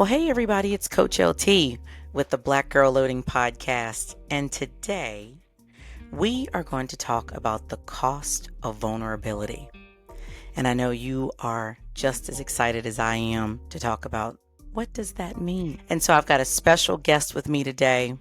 Well, hey, everybody, it's Coach LT with the Black Girl Loading Podcast. And today we are going to talk about the cost of vulnerability. And I know you are just as excited as I am to talk about what does that mean? And so I've got a special guest with me today.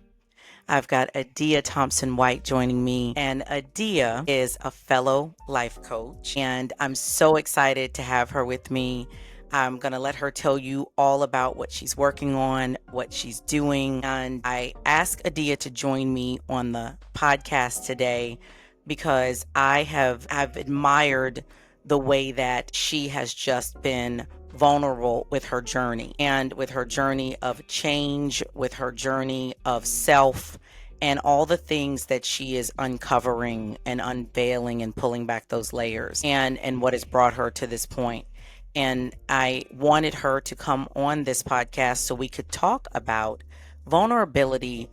I've got Adia Thompson White joining me, and Adia is a fellow life coach, and I'm so excited to have her with me. I'm going to let her tell you all about what she's working on, what she's doing. And I asked Adia to join me on the podcast today because I've admired the way that she has just been vulnerable with her journey and with her journey of change, with her journey of self, and all the things that she is uncovering and unveiling and pulling back those layers and what has brought her to this point. And I wanted her to come on this podcast so we could talk about vulnerability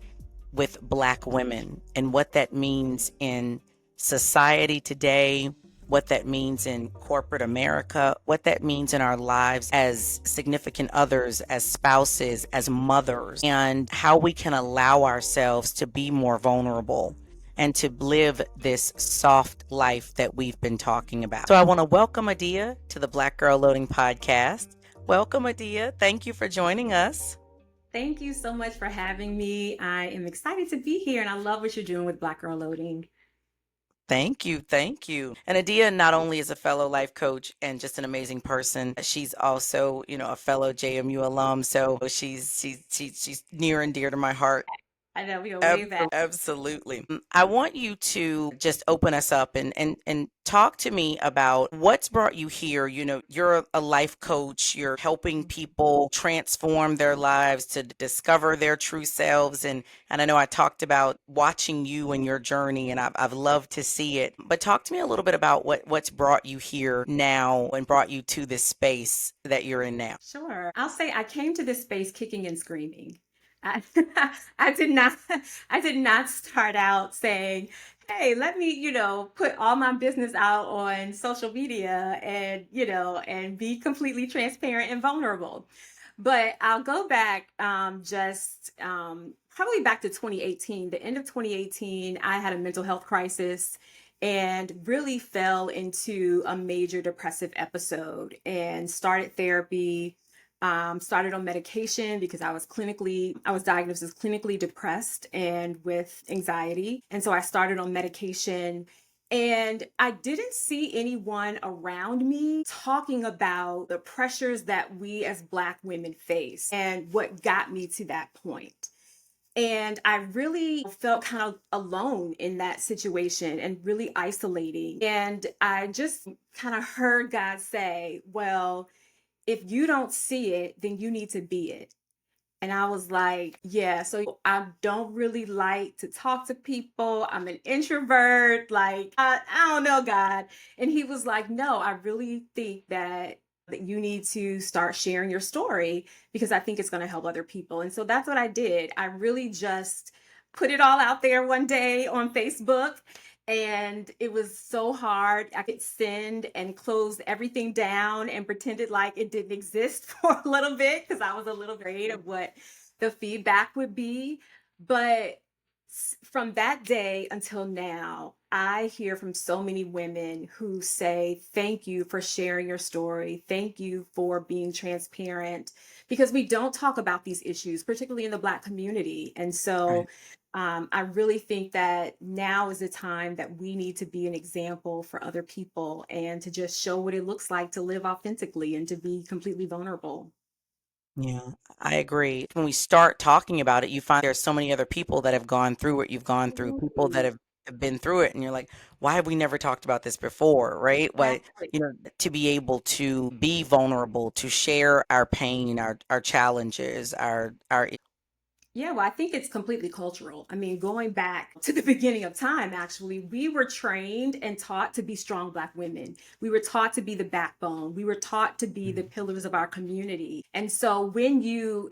with Black women and what that means in society today, what that means in corporate America, what that means in our lives as significant others, as spouses, as mothers, and how we can allow ourselves to be more vulnerable and to live this soft life that we've been talking about. So I want to welcome Adia to the Black Girl Loading Podcast. Welcome, Adia. Thank you for joining us. Thank you so much for having me. I am excited to be here and I love what you're doing with Black Girl Loading. Thank you. Thank you. And Adia not only is a fellow life coach and just an amazing person, she's also, a fellow JMU alum. So she's near and dear to my heart. I know we go way back. Absolutely. I want you to just open us up and talk to me about what's brought you here. You're a life coach, you're helping people transform their lives to discover their true selves. And I know I talked about watching you and your journey, and I've loved to see it. But talk to me a little bit about what's brought you here now and brought you to this space that you're in now. Sure. I'll say I came to this space kicking and screaming. I, I did not I did not start out saying, "Hey, let me, put all my business out on social media and, and be completely transparent and vulnerable." But I'll go back just probably back to 2018. The end of 2018, I had a mental health crisis and really fell into a major depressive episode and started therapy. Started on medication because I was diagnosed as clinically depressed and with anxiety. And so I started on medication and I didn't see anyone around me talking about the pressures that we as Black women face and what got me to that point. And I really felt kind of alone in that situation and really isolating. And I just kind of heard God say, well, if you don't see it, then you need to be it. And I was like, yeah, so I don't really like to talk to people. I'm an introvert. Like, I don't know, God. And he was like, no, I really think that you need to start sharing your story because I think it's going to help other people. And so that's what I did. I really just put it all out there one day on Facebook. And it was so hard. I could send and close everything down and pretended like it didn't exist for a little bit because I was a little afraid of what the feedback would be. But from that day until now, I hear from so many women who say, thank you for sharing your story. Thank you for being transparent because we don't talk about these issues, particularly in the Black community. And so Right. I really think that now is the time that we need to be an example for other people and to just show what it looks like to live authentically and to be completely vulnerable. Yeah, I agree. When we start talking about it, you find there's so many other people that have gone through what you've gone through, people that Absolutely. have been through it, and you're like, why have we never talked about this before, right? Why, Exactly. to be able to be vulnerable, to share our pain, our challenges, our Yeah, well, I think it's completely cultural. I mean, going back to the beginning of time, actually, we were trained and taught to be strong Black women. We were taught to be the backbone. We were taught to be the Mhm. pillars of our community. And so when you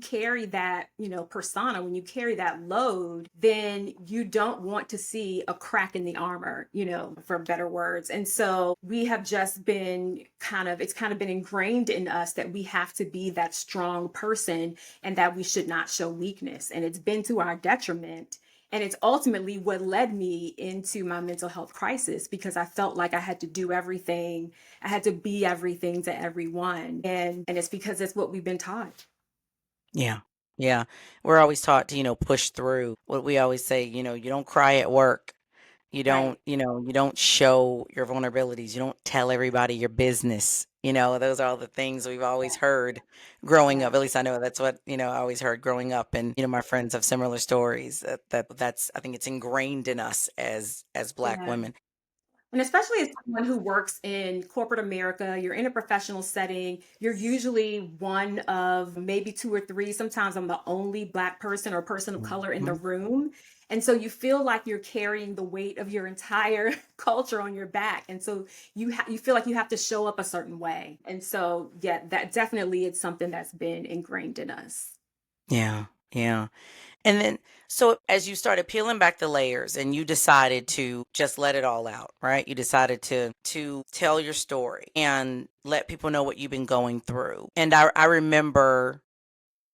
carry that, persona, when you carry that load, then you don't want to see a crack in the armor, for better words. And so we have just been it's kind of been ingrained in us that we have to be that strong person and that we should not show weakness. And it's been to our detriment. And it's ultimately what led me into my mental health crisis because I felt like I had to do everything. I had to be everything to everyone. And it's because it's what we've been taught. Yeah. Yeah. We're always taught to, push through. What we always say, you don't cry at work. Right. You don't show your vulnerabilities. You don't tell everybody your business. Those are all the things we've always Yeah. heard growing up. Yeah. At least I know that's what, I always heard growing up. And, my friends have similar stories that's, I think it's ingrained in us as Black Yeah. women. And especially as someone who works in corporate America, you're in a professional setting, you're usually one of maybe two or three. Sometimes I'm the only Black person or person of color in the Mhm. room. And so you feel like you're carrying the weight of your entire culture on your back. And so you feel like you have to show up a certain way. And so, yeah, that definitely is something that's been ingrained in us. Yeah. Yeah. And then, so as you started peeling back the layers and you decided to just let it all out, right? You decided to tell your story and let people know what you've been going through. And I remember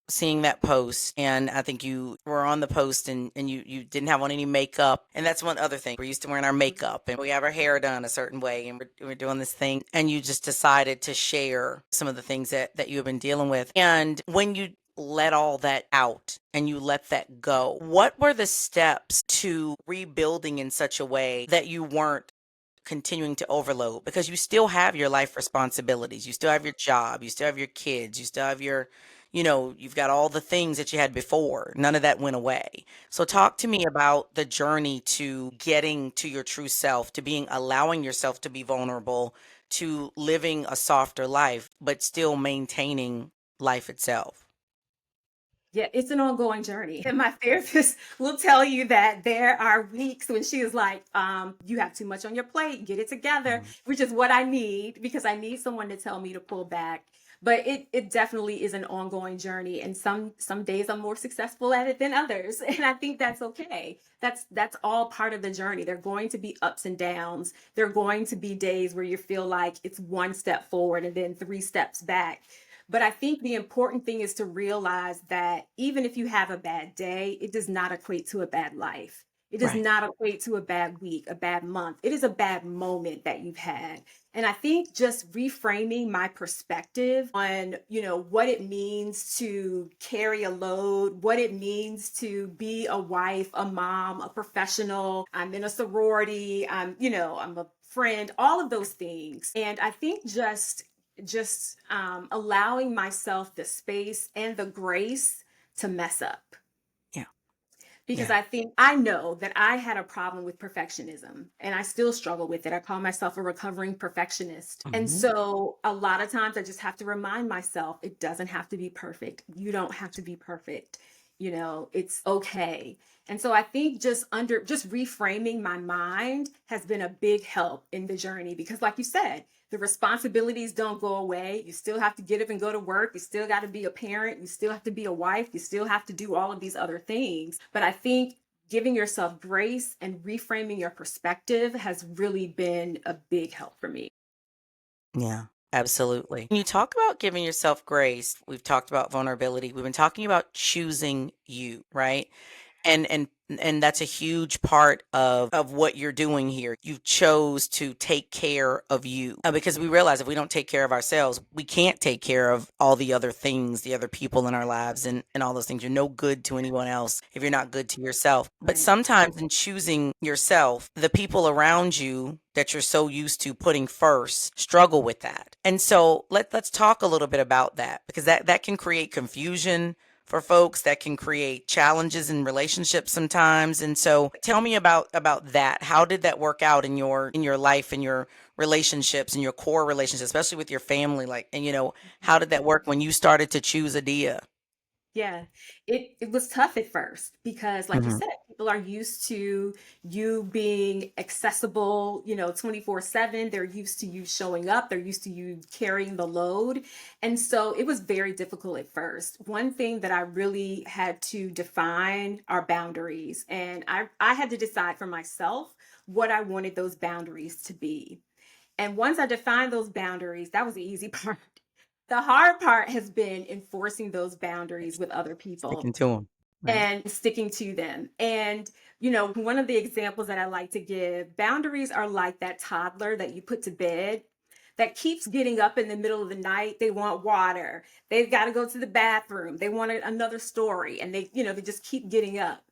seeing that post, and I think you were on the post, and you didn't have on any makeup. And that's one other thing. We're used to wearing our makeup and we have our hair done a certain way, and we're doing this thing, and you just decided to share some of the things that you have been dealing with. And when you let all that out and you let that go, what were the steps to rebuilding in such a way that you weren't continuing to overload? Because you still have your life responsibilities, you still have your job, you still have your kids, you still have your, you've got all the things that you had before. None of that went away. So talk to me about the journey to getting to your true self, to being allowing yourself to be vulnerable, to living a softer life, but still maintaining life itself. Yeah, it's an ongoing journey. And my therapist will tell you that there are weeks when she is like, you have too much on your plate, get it together, Mhm. which is what I need because I need someone to tell me to pull back. But it definitely is an ongoing journey. And some days I'm more successful at it than others. And I think that's okay. That's all part of the journey. There are going to be ups and downs. There are going to be days where you feel like it's one step forward and then three steps back. But I think the important thing is to realize that even if you have a bad day, it does not equate to a bad life. It does Right. not equate to a bad week, a bad month. It is a bad moment that you've had. And I think just reframing my perspective on, what it means to carry a load, what it means to be a wife, a mom, a professional. I'm in a sorority, I'm a friend, all of those things. And I think just allowing myself the space and the grace to mess up Yeah. because Yeah. I think I know that I had a problem with perfectionism and I still struggle with it. I call myself a recovering perfectionist. And Mhm. so a lot of times I just have to remind myself it doesn't have to be perfect. You don't have to be perfect. It's okay. And so I think just reframing my mind has been a big help in the journey because like you said, the responsibilities don't go away. You still have to get up and go to work. You still got to be a parent. You still have to be a wife. You still have to do all of these other things. But I think giving yourself grace and reframing your perspective has really been a big help for me. Yeah, absolutely. When you talk about giving yourself grace, we've talked about vulnerability. We've been talking about choosing you, right? And that's a huge part of what you're doing here. You chose to take care of you, because we realize if we don't take care of ourselves, we can't take care of all the other things, the other people in our lives, and all those things. You're no good to anyone else if you're not good to yourself. But Right. sometimes in choosing yourself, the people around you that you're so used to putting first struggle with that. And so let's talk a little bit about that, because that can create confusion for folks, that can create challenges in relationships sometimes. And so tell me about that. How did that work out in your life, in your relationships, in your core relationships, especially with your family? Like, and how did that work when you started to choose Adia? Yeah, it was tough at first because, like you Hmm. said, people are used to you being accessible, 24/7. They're used to you showing up. They're used to you carrying the load. And so it was very difficult at first. One thing that I really had to define are boundaries. And I had to decide for myself what I wanted those boundaries to be. And once I defined those boundaries, that was the easy part. The hard part has been enforcing those boundaries with other people Sticking to them, right? and sticking to them. And, one of the examples that I like to give, boundaries are like that toddler that you put to bed that keeps getting up in the middle of the night. They want water. They've got to go to the bathroom. They want another story. And they just keep getting up.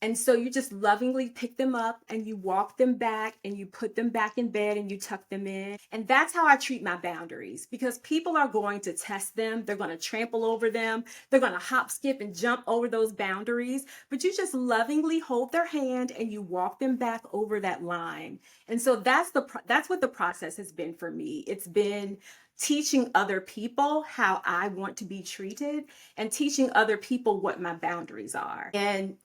And so you just lovingly pick them up and you walk them back and you put them back in bed and you tuck them in. And that's how I treat my boundaries because people are going to test them. They're going to trample over them. They're going to hop, skip, and jump over those boundaries. But you just lovingly hold their hand and you walk them back over that line. And so that's what the process has been for me. It's been teaching other people how I want to be treated and teaching other people what my boundaries are. And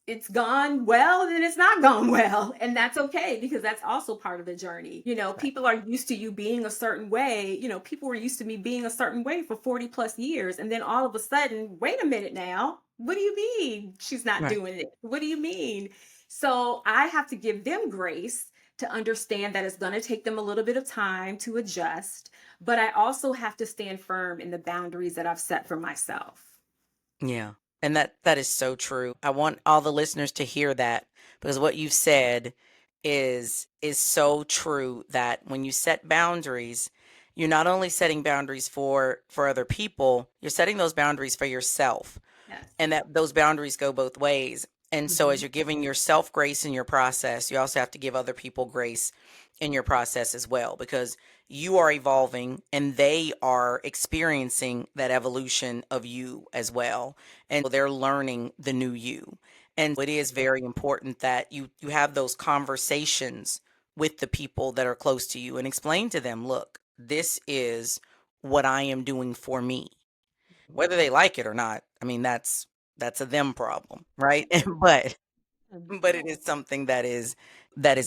it's gone well and it's not gone well, and that's okay because that's also part of the journey. Right. People are used to you being a certain way. People were used to me being a certain way for 40 plus years, and then all of a sudden, wait a minute now, what do you mean she's not Right. doing it? What do you mean? So I have to give them grace to understand that it's going to take them a little bit of time to adjust, but I also have to stand firm in the boundaries that I've set for myself. Yeah. And that is so true. I want all the listeners to hear that because what you've said is so true that when you set boundaries, you're not only setting boundaries for other people, you're setting those boundaries for yourself. Yes. And that those boundaries go both ways. And so as Mhm. you're giving yourself grace in your process, you also have to give other people grace in your process as well because you are evolving and they are experiencing that evolution of you as well. And so they're learning the new you. And so it is very important that you have those conversations with the people that are close to you and explain to them, look, this is what I am doing for me. Whether they like it or not, I mean, that's a them problem, right? But Mhm. but it is something that is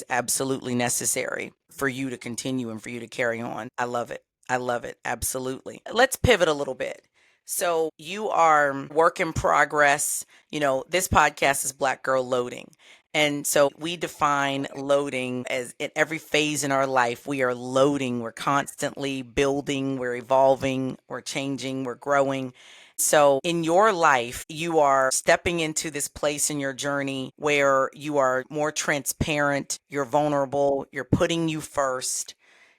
absolutely necessary for you to continue and for you to carry on. I love it. I love it. Absolutely. Let's pivot a little bit. So you are work in progress. This podcast is Black Girl Loading. And so we define loading as in every phase in our life, we are loading, we're constantly building, we're evolving, we're changing, we're growing. So, in your life, you are stepping into this place in your journey where you are more transparent, you're vulnerable, you're putting you first.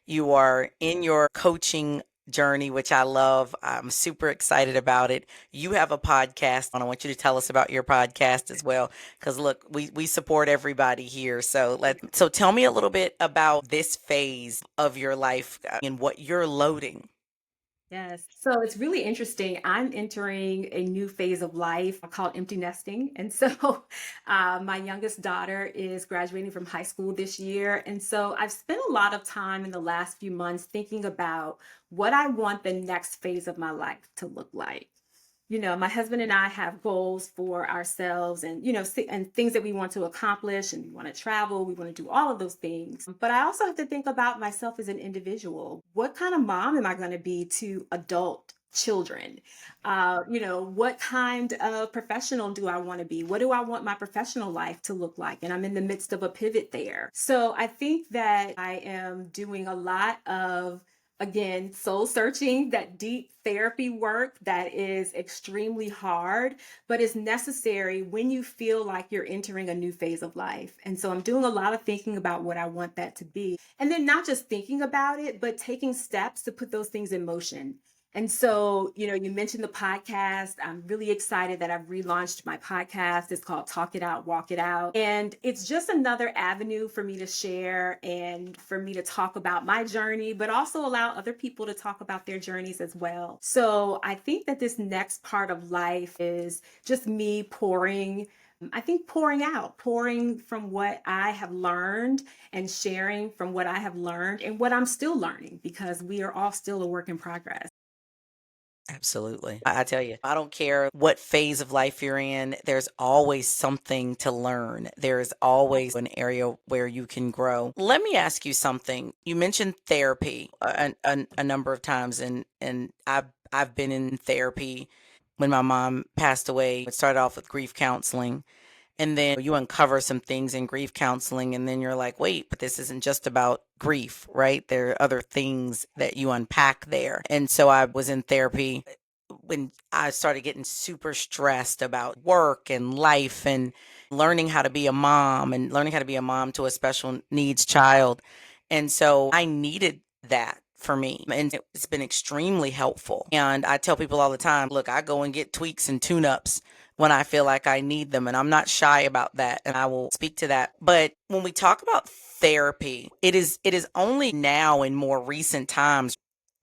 You are in your coaching journey, which I love. I'm super excited about it. You have a podcast, and I want you to tell us about your podcast as well. Because look, we support everybody here. So tell me a little bit about this phase of your life and what you're loading. Yes. So it's really interesting. I'm entering a new phase of life called empty nesting. And so my youngest daughter is graduating from high school this year. And so I've spent a lot of time in the last few months thinking about what I want the next phase of my life to look like. My husband and I have goals for ourselves and, and things that we want to accomplish and we want to travel, we want to do all of those things. But I also have to think about myself as an individual. What kind of mom am I going to be to adult children? What kind of professional do I want to be? What do I want my professional life to look like? And I'm in the midst of a pivot there. So I think that I am doing a lot of, again, soul searching, that deep therapy work that is extremely hard, but is necessary when you feel like you're entering a new phase of life. And so I'm doing a lot of thinking about what I want that to be. And then not just thinking about it, but taking steps to put those things in motion. And so, you mentioned the podcast. I'm really excited that I've relaunched my podcast. It's called Talk It Out, Walk It Out. And it's just another avenue for me to share and for me to talk about my journey, but also allow other people to talk about their journeys as well. So I think that this next part of life is just me pouring. I think pouring out, pouring from what I have learned and sharing from what I have learned and what I'm still learning because we are all still a work in progress. Absolutely. I tell you, I don't care what phase of life you're in, there's always something to learn. There's always an area where you can grow. Let me ask you something. You mentioned therapy a number of times, and I've been in therapy when my mom passed away. It started off with grief counseling. And then you uncover some things in grief counseling, and then you're like, wait, but this isn't just about grief, right? There are other things that you unpack there. And so I was in therapy when I started getting super stressed about work and life and learning how to be a mom and learning how to be a mom to a special needs child. And so I needed that for me. And it's been extremely helpful. And I tell people all the time, look, I go and get tweaks and tune ups when I feel like I need them. And I'm not shy about that. And I will speak to that. But when we talk about therapy, it is only now in more recent times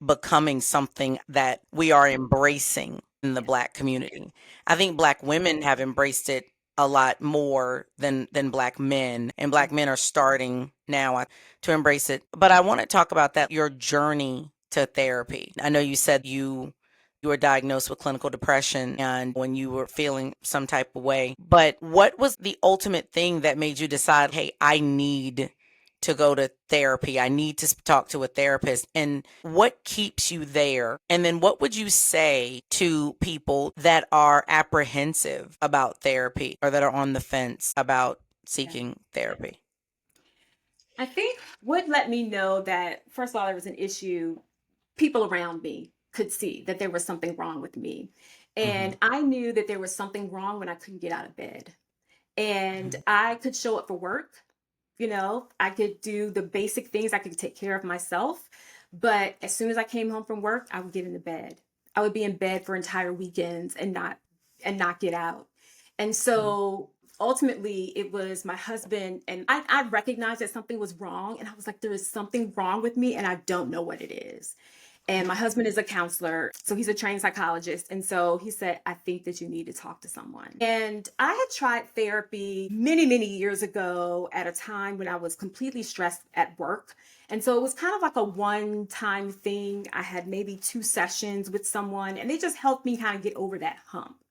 becoming something that we are embracing in the Yes. Black community. I think Black women have embraced it a lot more than Black men, and Black men are starting now to embrace it. But I want to talk about that, your journey to therapy. I know you said you were diagnosed with clinical depression and when you were feeling some type of way. But what was the ultimate thing that made you decide, hey, I need to go to therapy? I need to talk to a therapist. And what keeps you there? And then what would you say to people that are apprehensive about therapy or that are on the fence about Yeah. seeking therapy? I think what let me know that, first of all, there was an issue, people around me could see that there was something wrong with me. Hmm. And I knew that there was something wrong when I couldn't get out of bed. And Hmm. I could show up for work, I could do the basic things, I could take care of myself. But as soon as I came home from work, I would get into bed. I would be in bed for entire weekends and not get out. And so ultimately it was my husband, and I recognized that something was wrong, and I was like, there is something wrong with me and I don't know what it is. And my husband is a counselor, so he's a trained psychologist. And so he said, I think that you need to talk to someone. And I had tried therapy many, many years ago at a time when I was completely stressed at work. And so it was kind of like a one time thing. I had maybe 2 sessions with someone, and they just helped me kind of get over that hump.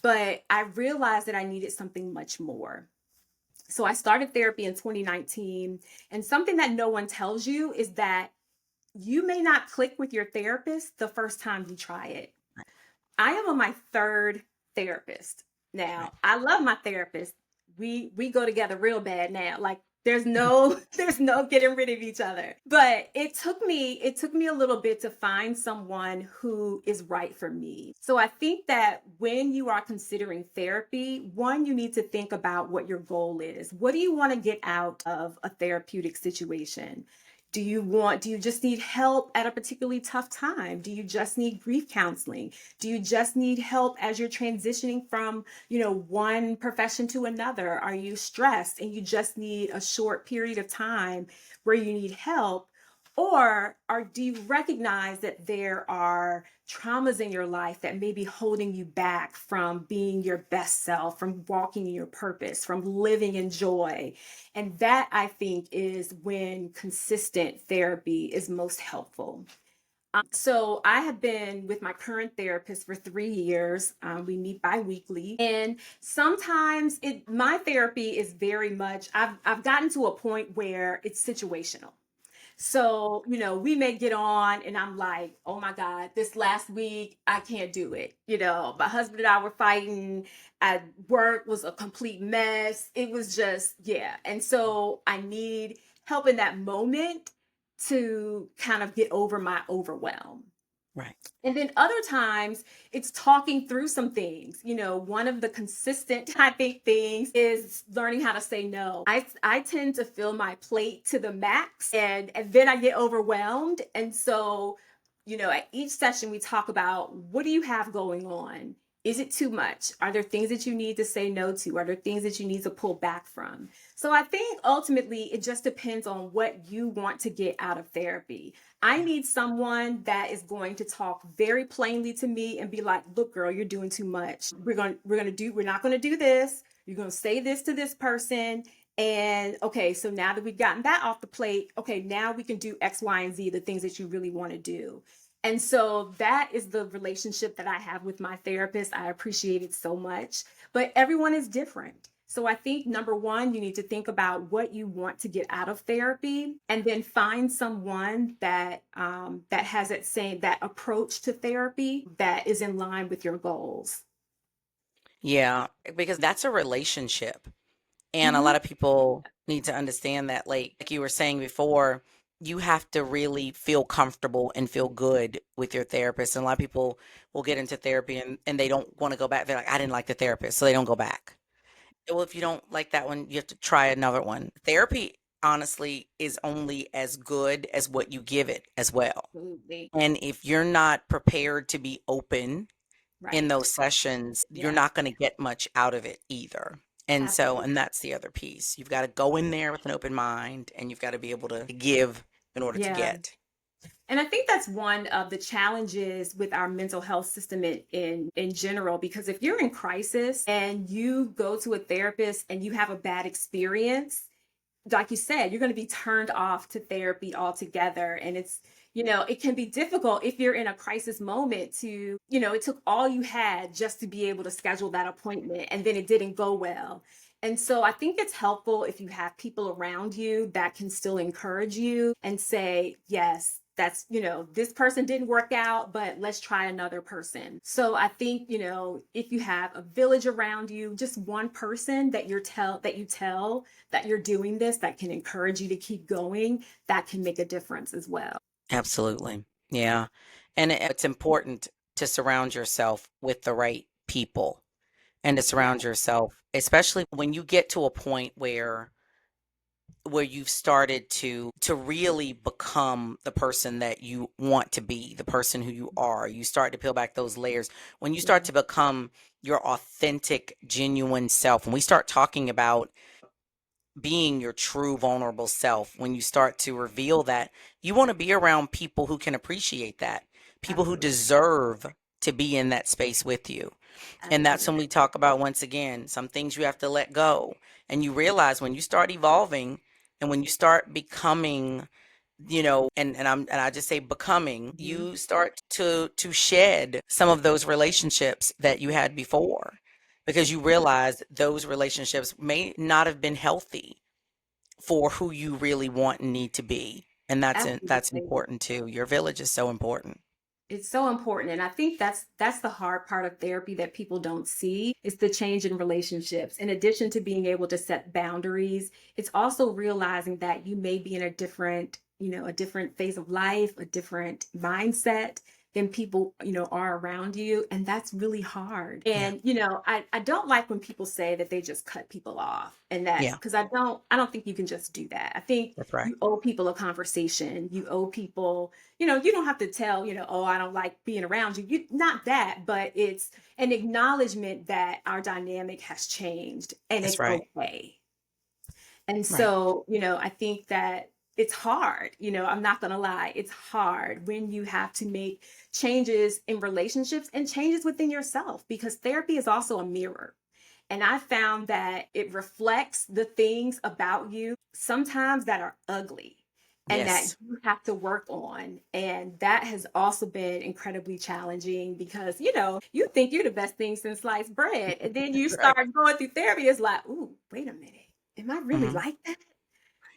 But I realized that I needed something much more. So I started therapy in 2019. And something that no one tells you is that you may not click with your therapist the first time you try it. I am on my third therapist Right. now. I love my therapist. We go together real bad now. Like there's no there's no getting rid of each other. But it took me a little bit to find someone who is right for me. So I think that when you are considering therapy, one, you need to think about what your goal is. What do you want to get out of a therapeutic situation? Do you just need help at a particularly tough time? Do you just need grief counseling? Do you just need help as you're transitioning from, one profession to another? Are you stressed and you just need a short period of time where you need help? Or do you recognize that there are traumas in your life that may be holding you back from being your best self, from walking in your purpose, from living in joy? And that, I think, is when consistent therapy is most helpful. So I have been with my current therapist for 3 years. We meet bi-weekly, and sometimes my therapy is very much. I've gotten to a point where it's situational. So, we may get on and I'm like, oh my God, this last week, I can't do it. My husband and I were fighting. At work was a complete mess. It was just, yeah. And so I need help in that moment to kind of get over my overwhelm. Right. And then other times it's talking through some things. One of the consistent, I think, things is learning how to say no. I tend to fill my plate to the max, and then I get overwhelmed. And so, at each session we talk about, what do you have going on? Is it too much? Are there things that you need to say no to? Are there things that you need to pull back from? So I think ultimately it just depends on what you want to get out of therapy. I Yeah. need someone that is going to talk very plainly to me and be like, "Look, girl, you're doing too much. We're not going to do this. You're going to say this to this person. And okay, so now that we've gotten that off the plate, okay, now we can do X, Y, and Z, the things that you really want to do." And so that is the relationship that I have with my therapist. I appreciate it so much, but everyone is different. So I think number one, you need to think about what you want to get out of therapy, and then find someone that has that approach to thank that is in line with your goals. Yeah, because that's a relationship. And a Hmm. lot of people need to understand that, like you were saying before, you have to really feel comfortable and feel good with your therapist. And a lot of people will get into therapy and they don't want to go back. They're like, I didn't like the therapist, so they don't go back. Well, if you don't like that one, you have to try another one. Therapy, honestly, is only as good as what you give it as well. Absolutely. And if you're not prepared to be open in Right. those sessions, you're Yes. not going to get much out of it either. And so, Absolutely. and that's the other piece. You've got to go in there with an open mind and you've got to be able to give in order to Yeah. get. And I think that's one of the challenges with our mental health system in general, because if you're in crisis and you go to a therapist and you have a bad experience, like you said, you're going to be turned off to therapy altogether. And it can be difficult if you're in a crisis moment it took all you had just to be able to schedule that appointment and then it didn't go well. And so I think it's helpful if you have people around you that can still encourage you and say, yes, this person didn't work out, but let's try another person. So I think, if you have a village around you, just one person that you tell that you're doing this, that can encourage you to keep going, that can make a difference as well. Absolutely. Yeah. And it's important to surround yourself with the right people and to Yeah, surround yourself, especially when you get to a point where you've started to really become the person that you want to be, the person who you are. You start to peel back those layers. When you start yeah, to become your authentic, genuine self, when we start talking about being your true vulnerable self, when you start to reveal that, you want to be around people who can appreciate that, people who absolutely, deserve to be in that space with you. And that's absolutely. when we talk about, once again, some things you have to let go. And you realize when you start evolving and when you start becoming, and I just say becoming, Mhm. you start to shed some of those relationships that you had before because you realize those relationships may not have been healthy for who you really want and need to be. And that's Absolutely. important too. Your village is so important. It's so important. And I think that's the hard part of therapy that people don't see is the change in relationships. In addition to being able to set boundaries, it's also realizing that you may be in a different phase of life, a different mindset than people, are around you. And that's really hard. Yeah. And, I don't like when people say that they just cut people off. And that's Yeah. because I don't think you can just do that. I think That's right. you owe people a conversation. You owe people, you don't have to tell, oh, I don't like being around you. Not that, but it's an acknowledgement that our dynamic has changed and That's it's right. okay. And Right. so, I think that it's hard. I'm not going to lie. It's hard when you have to make changes in relationships and changes within yourself, because therapy is also a mirror. And I found that it reflects the things about you sometimes that are ugly and that Yes. you have to work on. And that has also been incredibly challenging because, you think you're the best thing since sliced bread. And then you Right. start going through therapy. It's like, ooh, wait a minute. Am I really Hmm. like that?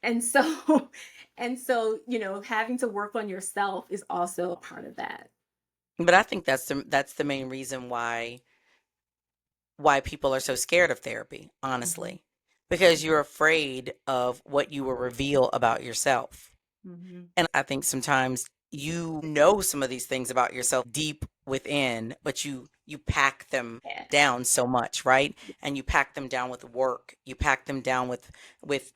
And so, and so, having to work on yourself is also a part of that. But I think that's the main reason why people are so scared of therapy, Mhm. honestly, because you're afraid of what you will reveal about yourself. Mhm. And I think sometimes you know some of these things about yourself deep within, but you pack them Yes. down so much, right? And you pack them down with work. You pack them down with with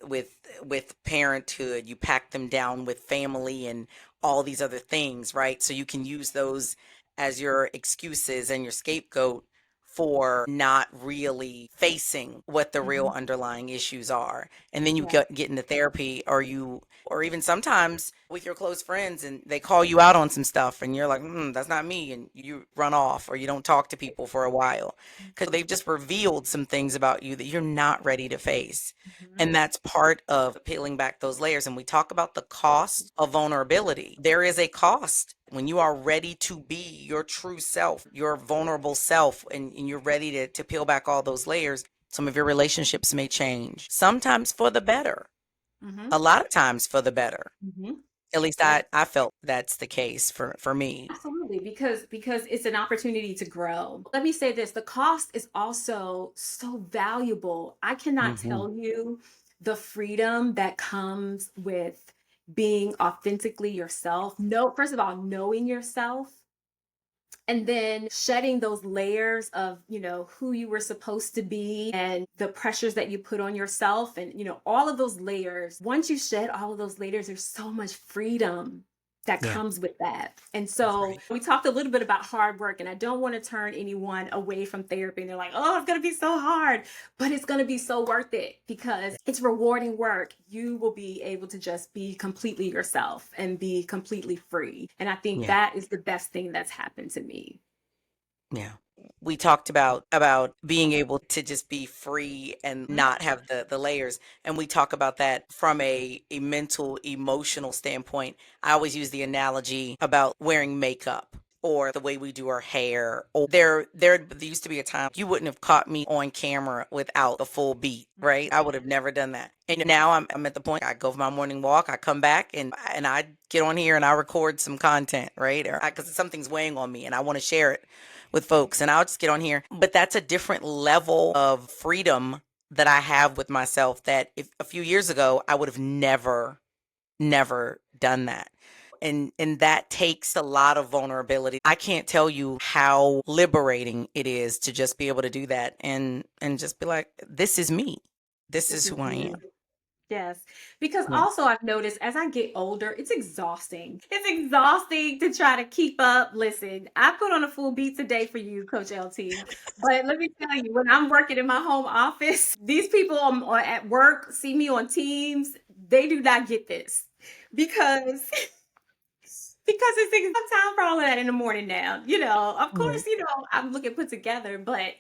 with parenthood. You pack them down with family and all these other things, right? So you can use those as your excuses and your scapegoat for not really facing what the real Mhm. underlying issues are. And then you Yeah. get into therapy, or even sometimes with your close friends and they call you out on some stuff and you're like, that's not me. And you run off or you don't talk to people for a while because they've just revealed some things about you that you're not ready to face. Mhm. And that's part of peeling back those layers. And we talk about the cost of vulnerability. There is a cost when you are ready to be your true self, your vulnerable self, and you're ready to peel back all those layers, some of your relationships may change. Sometimes for the better. Mm-hmm. A lot of times for the better. Mm-hmm. At least Yeah. I felt that's the case for me. Absolutely, because it's an opportunity to grow. Let me say this, the cost is also so valuable. I cannot Hmm. tell you the freedom that comes with being authentically yourself. No, first of all, knowing yourself and then shedding those layers of, who you were supposed to be and the pressures that you put on yourself and, all of those layers. Once you shed all of those layers, there's so much freedom that Yeah, comes with that. And that's so right. we talked a little bit about hard work, and I don't want to turn anyone away from therapy. And they're like, oh, it's going to be so hard, but it's going to be so worth it because it's rewarding work. You will be able to just be completely yourself and be completely free. And I think Yeah. that is the best thing that's happened to me. Yeah. We talked about being able to just be free and Mhm. not have the layers. And we talk about that from a mental, emotional standpoint. I always use the analogy about wearing makeup or the way we do our hair. Or there used to be a time you wouldn't have caught me on camera without a full beat, right? I would have never done that. And now I'm at the point I go for my morning walk, I come back and I get on here and I record some content, right? Or because something's weighing on me and I want to share it with folks and I'll just get on here. But that's a different level of freedom that I have with myself that if a few years ago I would have never done that. And that takes a lot of vulnerability. I can't tell you how liberating it is to just be able to do that and just be like, this is me. This This is is who I me. am. Yes. Because Yeah. also I've noticed as I get older, it's exhausting. It's exhausting to try to keep up. Listen, I put on a full beat today for you, Coach LT. But let me tell you, when I'm working in my home office, these people at work see me on Teams. They do not get this because because it's time for all of that in the morning now. Of course, Right. I'm looking put together, but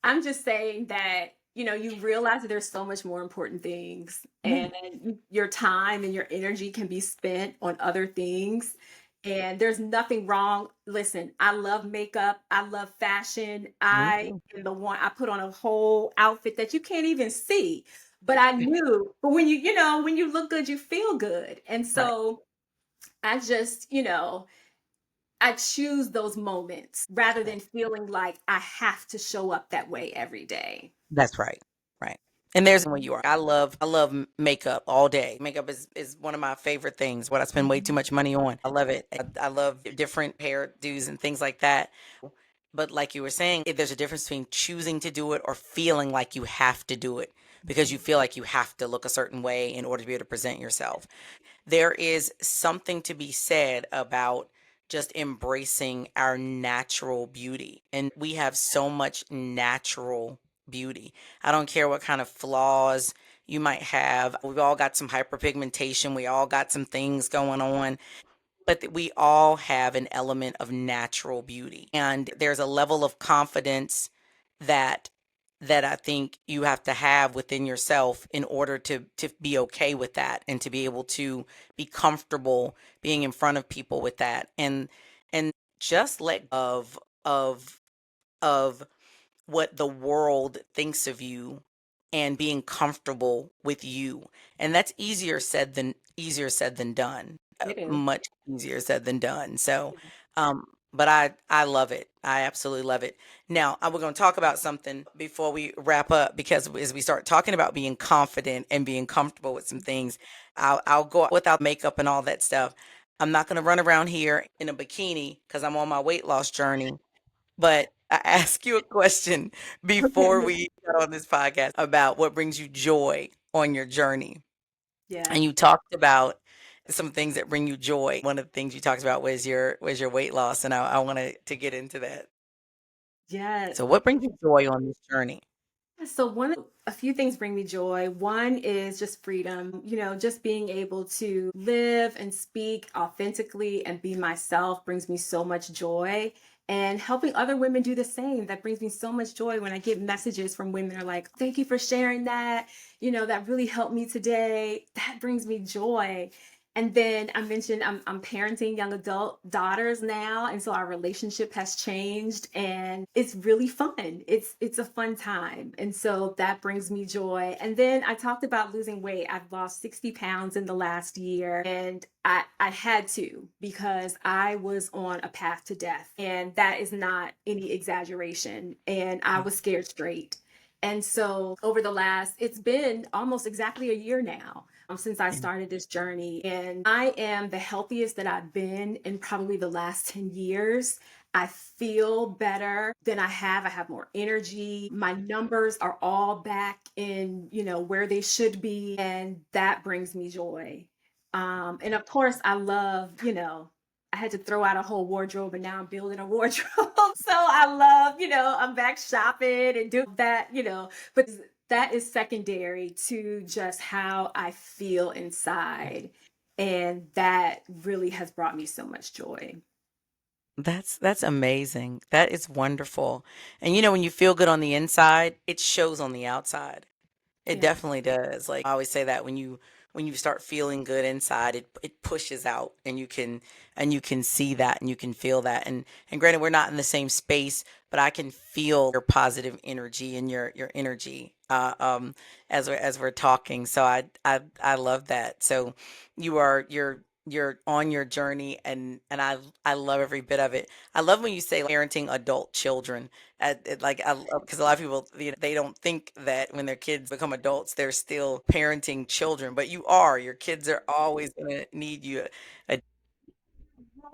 I'm just saying that, you realize that there's so much more important things Yeah. and your time and your energy can be spent on other things. And there's nothing wrong. Listen, I love makeup. I love fashion. Me I too. am the one I put on a whole outfit that you can't even see. But I knew, but when you look good, you feel good. And Right. so I just, I choose those moments rather than feeling like I have to show up that way every day. That's right. Right. And there's when you are. I love makeup all day. Makeup is one of my favorite things. What I spend way too Mhm. much money on. I love it. I love different hairdos and things like that. But like you were saying, if there's a difference between choosing to do it or feeling like you have to do it because you Mhm. feel like you have to look a certain way in order to be able to present yourself. There is something to be said about just embracing our natural beauty. And we have so much natural beauty. I don't care what kind of flaws you might have. We've all got some hyperpigmentation. We all got some things going on, but we all have an element of natural beauty. And there's a level of confidence that I think you have to have within yourself in order to be okay with that and to be able to be comfortable being in front of people with that and just let of of what the world thinks of you and being comfortable with you. And that's easier said than done. It is. Much easier said than done. So, but I love it. I absolutely love it. Now, we're going to talk about something before we wrap up because as we start talking about being confident and being comfortable with some things, I'll go without makeup and all that stuff. I'm not going to run around here in a bikini because I'm on my weight loss journey, but I ask you a question before Okay. we got on this podcast about what brings you joy on your journey. Yes. And you talked about some things that bring you joy. One of the things you talked about was your weight loss, and I wanted to get into that. Yes. So what brings you joy on this journey? So a few things bring me joy. One is just freedom, just being able to live and speak authentically and be myself brings me so much joy. And helping other women do the same, that brings me so much joy when I get messages from women are like, thank you for sharing that. That really helped me today. That brings me joy. And then I mentioned I'm parenting young adult daughters now, and so our relationship has changed, and it's really fun. It's a fun time, and so that brings me joy. And then I talked about losing weight. I've lost 60 pounds in the last year, and I had to because I was on a path to death, and that is not any exaggeration. And I was scared straight. And so over the last, it's been almost exactly a year now since I Yeah. started this journey. And I am the healthiest that I've been in probably the last 10 years. I feel better than I have. I have more energy. My numbers are all back in, where they should be. And that brings me joy. And of course, I love, I had to throw out a whole wardrobe and now I'm building a wardrobe. So I love, I'm back shopping and do that, but that is secondary to just how I feel inside. And that really has brought me so much joy. That's amazing. That is wonderful. And when you feel good on the inside, it shows on the outside. It Yeah. definitely does. Like I always say that when you start feeling good inside, it pushes out and you can see that and you can feel that. And granted we're not in the same space, but I can feel your positive energy and your energy as we're talking. So I love that. So you're on your journey and I love every bit of it. I love when you say parenting adult children. Like, because a lot of people, they don't think that when their kids become adults, they're still parenting children, but you are. Your kids are always going to need you. A,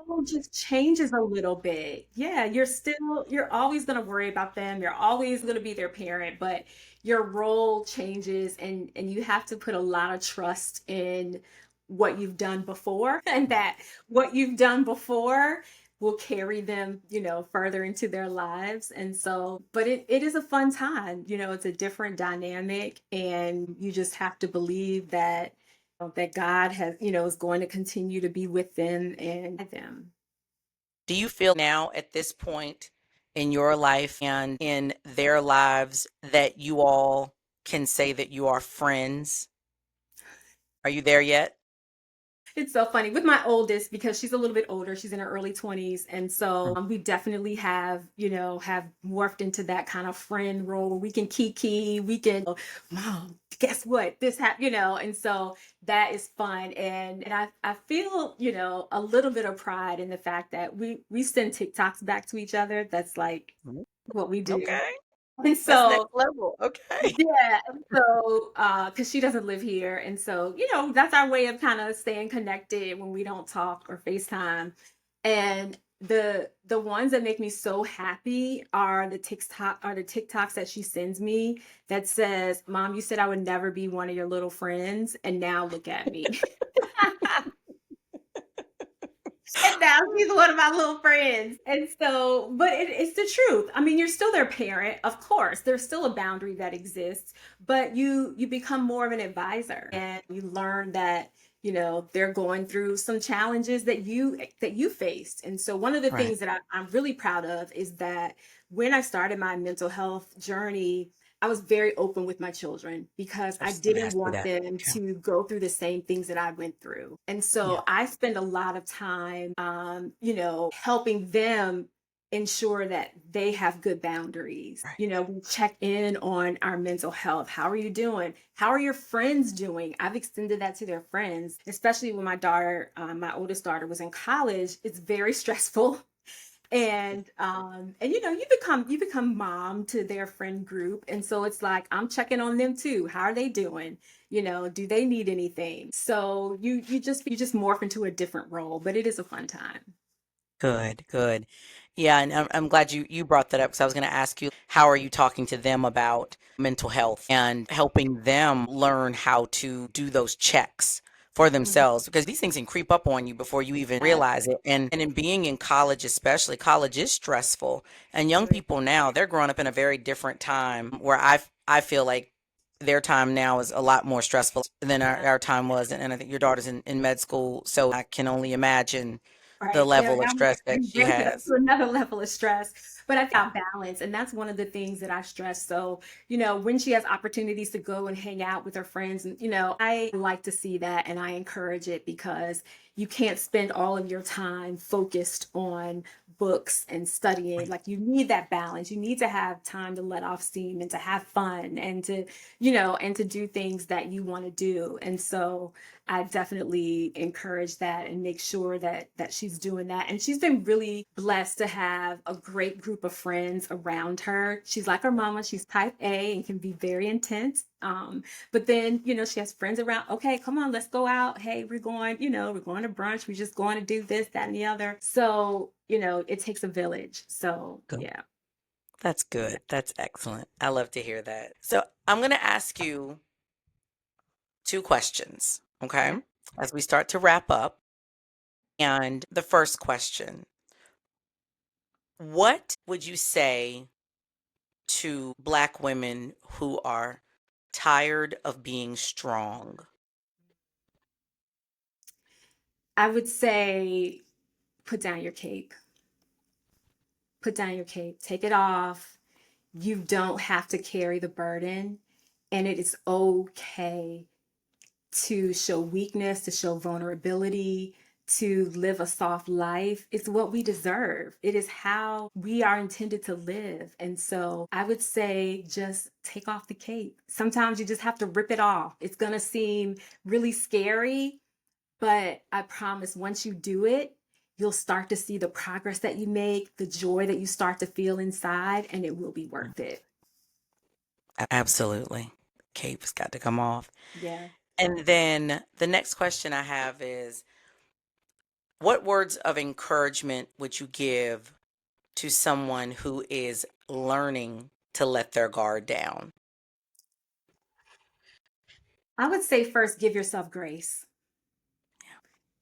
Role just changes a little bit. Yeah, you're always going to worry about them. You're always going to be their parent, but your role changes and you have to put a lot of trust in what you've done before and that what you've done before will carry them, further into their lives. And so, but it is a fun time. It's a different dynamic and you just have to believe that God has, is going to continue to be with them and guide them. do you feel now at this point in your life and in their lives that you all can say that you are friends? Are you there yet? It's so funny with my oldest because she's a little bit older. She's in her early 20s. And so Mm. we definitely have morphed into that kind of friend role where we can kiki, we can, Mom, guess what? This happened, and so that is fun. And I feel, a little bit of pride in the fact that we send TikToks back to each other. That's like Mhm. what we do. Okay. And That's next so level. Okay. yeah, and so, because she doesn't live here, and so, that's our way of kinda staying connected when we don't talk or FaceTime, and the ones that make me so happy are the TikToks that she sends me that says, "Mom, you said I would never be one of your little friends, and now look at me." And now she's one of my little friends. And so, but it's the truth. I mean, you're still their parent, of course. There's still a boundary that exists, but you become more of an advisor and you learn that, they're going through some challenges that you faced. And so one of the Right. things that I'm really proud of is that when I started my mental health journey, I was very open with my children because I Let me didn't ask you want that. them Okay. to go through the same things that I went through. And Yeah. so I spend a lot of time, helping them ensure that they have good boundaries. Right. We check in on our mental health. How are you doing? How are your friends doing? I've extended that to their friends, especially when my oldest daughter was in college. It's very stressful and you become mom to their friend group, and so it's like I'm checking on them too. How are they doing? Do they need anything? So you just morph into a different role, but it is a fun time. Good, good. Yeah, and I'm glad you brought that up because I was going to ask you, how are you talking to them about mental health and helping them learn how to do those checks for Mhm. themselves? Because these things can creep up on you before you even Yes. realize it. And in being in college, especially, college is stressful. And young Very. people now, they're growing up in a very different time where I feel like their time now is a lot more stressful than our time was. And I think your daughter's in med school, so I can only imagine the Right. level of stress that You she bring it up has. to another level of stress. But I think about balance, and that's one of the things that I stress. So, when she has opportunities to go and hang out with her friends, and I like to see that and I encourage it because you can't spend all of your time focused on books and studying. Right. Like you need that balance. You need to have time to let off steam and to have fun and to, and to do things that you want to do. And so I definitely encourage that and make sure that she's doing that. And she's been really blessed to have a great group of friends around her. She's like her mama. She's type A and can be very intense. But then, she has friends around. Okay, come on, let's go out. Hey, we're going to brunch. We're just going to do this, that, and the other. So, it takes a village. So Good. yeah. That's Yeah. good. That's excellent. I love to hear that. So I'm going to ask you two questions, okay, Okay. as we start to wrap up. And the first question, what would you say to Black women who are tired of being strong? I would say put down your cape. Put down your cape. Take it off. You don't have to carry the burden. And it is okay to show weakness, to show vulnerability, to live a soft life. It's what we deserve. It is how we are intended to live. And so I would say just take off the cape. Sometimes you just have to rip it off. It's going to seem really scary, but I promise once you do it, you'll start to see the progress that you make, the joy that you start to feel inside, and it will be Mm, worth it. absolutely. Cape's got to come off. Yeah. And then the next question I have is, what words of encouragement would you give to someone who is learning to let their guard down? I would say first, give yourself grace.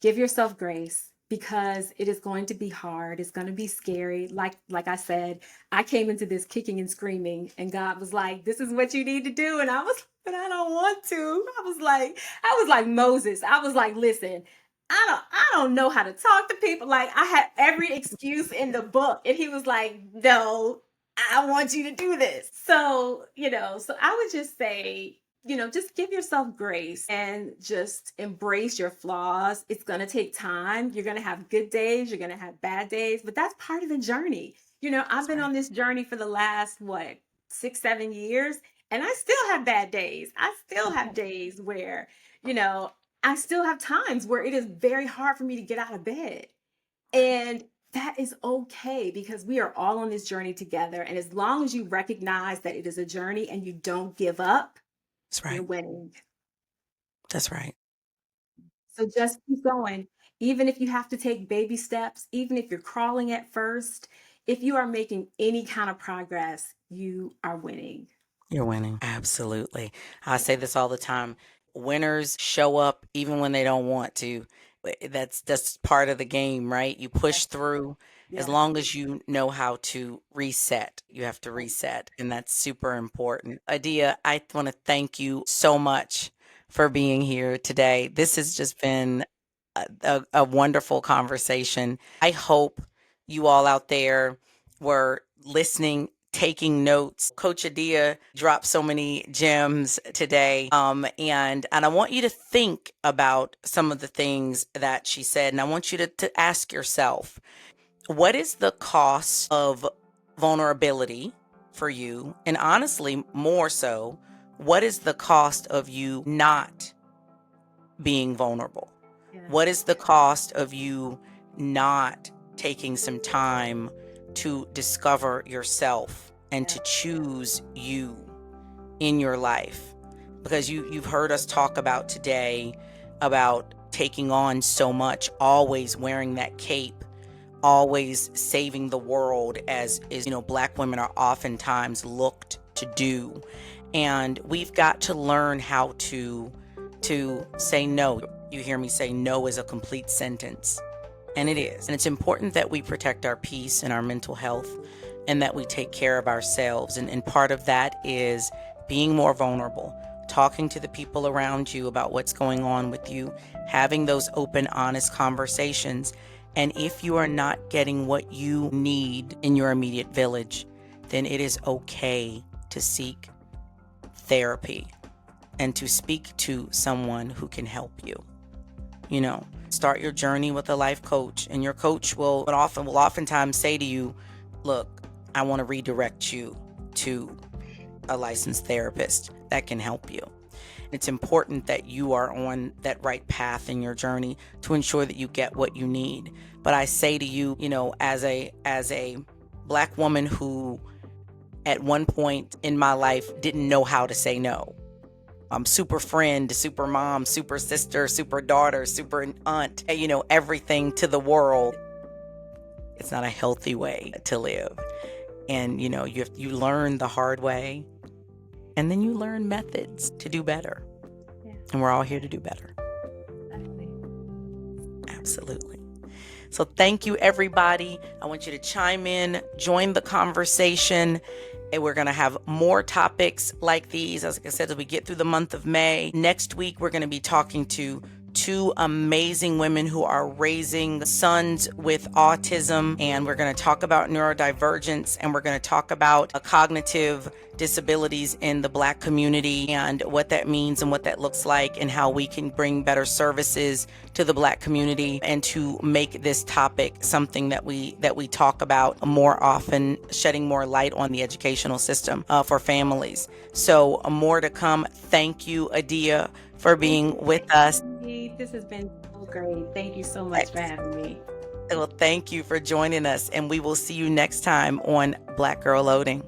Give yourself grace because it is going to be hard. It's going to be scary. Like I said, I came into this kicking and screaming and God was like, "This is what you need to do." And I was, "But I don't want to." I was like Moses. I was like, "Listen, I don't know how to talk to people." Like I had every excuse in the book. And he was like, "No, I want you to do this." So I would just say, just give yourself grace and just embrace your flaws. It's going to take time. You're going to have good days, you're going to have bad days, but that's part of the journey. I've That's been right. on this journey for the last, what, 6, 7 years, and I still have bad days. I still have days where, you know, I still have times where it is very hard for me to get out of bed. And that is okay because we are all on this journey together. And as long as you recognize that it is a journey and you don't give up, That's you're right. winning. That's right. So just keep going. Even if you have to take baby steps, even if you're crawling at first, if you are making any kind of progress, you are winning. You're winning. Absolutely. I say this all the time. Winners show up even when they don't want to. That's part of the game, right? You Yeah. push through as Yeah. long as you know how to reset. You have to Right. reset, and that's super important. Adia, I want to thank you so much for being here today. This has just been a wonderful conversation. I hope you all out there were listening, taking notes. Coach Adia dropped so many gems today. And I want you to think about some of the things that she said. And I want you to ask yourself, what is the cost of vulnerability for you? And honestly, more so, what is the cost of you not being vulnerable? Yeah. What is the cost of you not taking some time to discover yourself and Yeah. to choose you in your life? Because you've heard us talk about today about taking on so much, always wearing that cape, always saving the world, as is, Black women are oftentimes looked to do. And we've got to learn how to say no. You hear me say no is a complete sentence, and it is. And it's important that we protect our peace and our mental health, and that we take care of ourselves. And part of that is being more vulnerable, talking to the people around you about what's going on with you, having those open, honest conversations, And if you are not getting what you need in your immediate village, then it is okay to seek therapy and to speak to someone who can help you. You know, start your journey with a life coach, and your coach will oftentimes say to you, look, I want to redirect you to a licensed therapist that can help you. It's important that you are on that right path in your journey to ensure that you get what you need. But I say to you, as a Black woman who at one point in my life didn't know how to say no. Super friend, super mom, super sister, super daughter, super aunt, everything to the world. It's not a healthy way to live. And you learn the hard way, and then you learn methods to do better. Yeah. And we're all here to do better. Definitely. Absolutely. So thank you, everybody. I want you to chime in, join the conversation. And we're going to have more topics like these, as I said, as we get through the month of May. Next week, we're going to be talking to two amazing women who are raising sons with autism. And we're going to talk about neurodivergence, and we're going to talk about cognitive disabilities in the Black community and what that means and what that looks like, and how we can bring better services to the Black community and to make this topic something that we talk about more often, shedding more light on the educational system for families. So more to come. Thank you, Adia, for being with us. This has been so great. Thank you so much for having me. Well, thank you for joining us, and we will see you next time on Black Girl Loading.